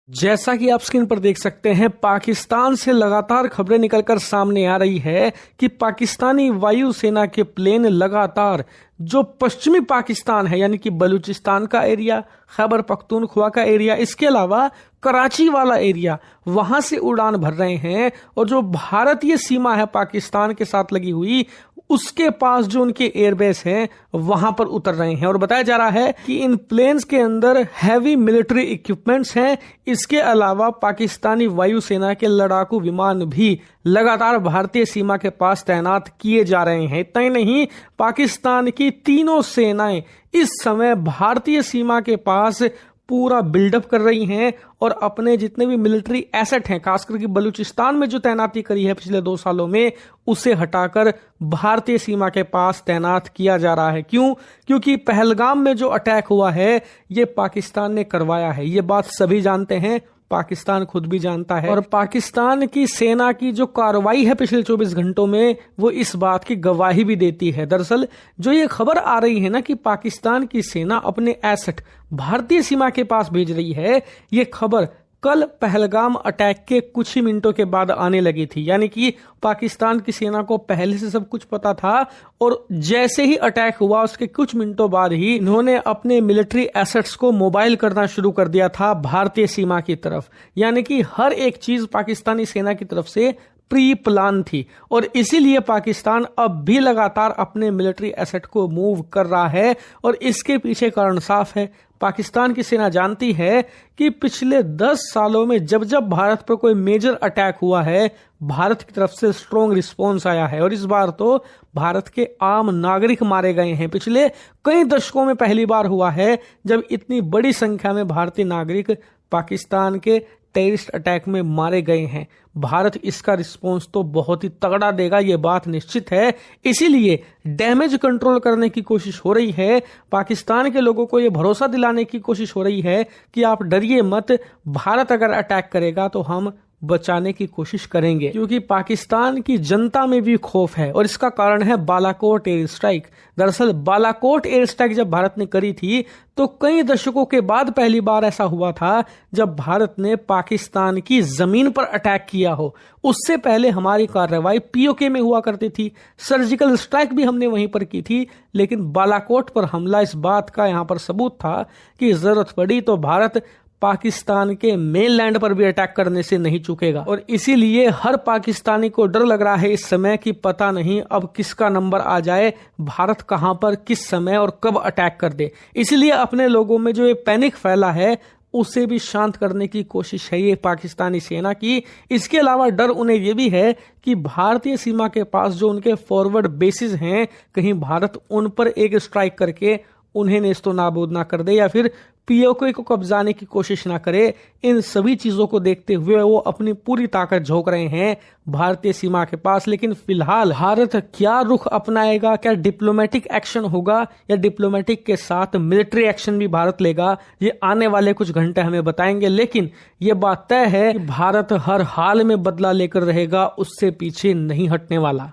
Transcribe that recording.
जैसा कि आप स्क्रीन पर देख सकते हैं, पाकिस्तान से लगातार खबरें निकलकर सामने आ रही है कि पाकिस्तानी वायुसेना के प्लेन लगातार जो पश्चिमी पाकिस्तान है यानी कि बलूचिस्तान का एरिया, खैबर पख्तूनख्वा का एरिया, इसके अलावा कराची वाला एरिया, वहां से उड़ान भर रहे हैं और जो भारतीय सीमा है पाकिस्तान के साथ लगी हुई उसके पास जो उनके एयरबेस हैं वहां पर उतर रहे हैं। और बताया जा रहा है कि इन प्लेन्स के अंदर हैवी मिलिट्री इक्विपमेंट्स हैं। इसके अलावा पाकिस्तानी वायुसेना के लड़ाकू विमान भी लगातार भारतीय सीमा के पास तैनात किए जा रहे हैं। इतना ही नहीं, पाकिस्तान की तीनों सेनाएं इस समय भारतीय सीमा के पास पूरा बिल्डअप कर रही हैं और अपने जितने भी मिलिट्री एसेट हैं, खासकर कि बलूचिस्तान में जो तैनाती करी है पिछले 2 सालों में, उसे हटाकर भारतीय सीमा के पास तैनात किया जा रहा है। क्यों? क्योंकि पहलगाम में जो अटैक हुआ है ये पाकिस्तान ने करवाया है। ये बात सभी जानते हैं, पाकिस्तान खुद भी जानता है। और पाकिस्तान की सेना की जो कार्रवाई है पिछले 24 घंटों में, वो इस बात की गवाही भी देती है। दरअसल जो ये खबर आ रही है ना कि पाकिस्तान की सेना अपने एसेट भारतीय सीमा के पास भेज रही है, ये खबर कल पहलगाम अटैक के कुछ ही मिनटों के बाद आने लगी थी। यानी कि पाकिस्तान की सेना को पहले से सब कुछ पता था और जैसे ही अटैक हुआ उसके कुछ मिनटों बाद ही इन्होंने अपने मिलिट्री एसेट्स को मोबाइल करना शुरू कर दिया था भारतीय सीमा की तरफ। यानी कि हर एक चीज पाकिस्तानी सेना की तरफ से प्री प्लान थी और इसीलिए पाकिस्तान अब भी लगातार अपने मिलिट्री एसेट को मूव कर रहा है। और इसके पीछे कारण साफ है, पाकिस्तान की सेना जानती है कि पिछले 10 सालों में जब जब भारत पर कोई मेजर अटैक हुआ है, भारत की तरफ से स्ट्रॉन्ग रिस्पॉन्स आया है। और इस बार तो भारत के आम नागरिक मारे गए हैं। पिछले कई दशकों में पहली बार हुआ है जब इतनी बड़ी संख्या में भारतीय नागरिक पाकिस्तान के टेररिस्ट अटैक में मारे गए हैं। भारत इसका रिस्पॉन्स तो बहुत ही तगड़ा देगा, ये बात निश्चित है। इसीलिए डैमेज कंट्रोल करने की कोशिश हो रही है। पाकिस्तान के लोगों को ये भरोसा दिलाने की कोशिश हो रही है कि आप डरिए मत, भारत अगर अटैक करेगा तो हम बचाने की कोशिश करेंगे। क्योंकि पाकिस्तान की जनता में भी खौफ है और इसका कारण है बालाकोट एयर स्ट्राइक। दरअसल बालाकोट एयर स्ट्राइक जब भारत ने करी थी तो कई दशकों के बाद पहली बार ऐसा हुआ था जब भारत ने पाकिस्तान की जमीन पर अटैक किया हो। उससे पहले हमारी कार्रवाई पीओके में हुआ करती थी, सर्जिकल स्ट्राइक भी हमने वहीं पर की थी, लेकिन बालाकोट पर हमला इस बात का यहां पर सबूत था कि जरूरत पड़ी तो भारत पाकिस्तान के मेनलैंड पर भी अटैक करने से नहीं चूकेगा। और इसीलिए हर पाकिस्तानी को डर लग रहा है इस समय कि पता नहीं अब किसका नंबर आ जाए, भारत कहां पर किस समय और कब अटैक कर दे। इसलिए अपने लोगों में जो ये पैनिक फैला है उसे भी शांत करने की कोशिश है ये पाकिस्तानी सेना की। इसके अलावा डर उन्हें यह भी है कि भारतीय सीमा के पास जो उनके फॉरवर्ड बेसिस हैं, कहीं भारत उन पर एक स्ट्राइक करके उन्हें नेस्तो नाबूद ना कर दे या फिर पीओके को कब्जाने की कोशिश ना करे। इन सभी चीजों को देखते हुए वो अपनी पूरी ताकत झोंक रहे हैं भारतीय सीमा के पास। लेकिन फिलहाल भारत क्या रुख अपनाएगा, क्या डिप्लोमेटिक एक्शन होगा या डिप्लोमेटिक के साथ मिलिट्री एक्शन भी भारत लेगा, ये आने वाले कुछ घंटे हमें बताएंगे। लेकिन ये बात तय है कि भारत हर हाल में बदला लेकर रहेगा, उससे पीछे नहीं हटने वाला।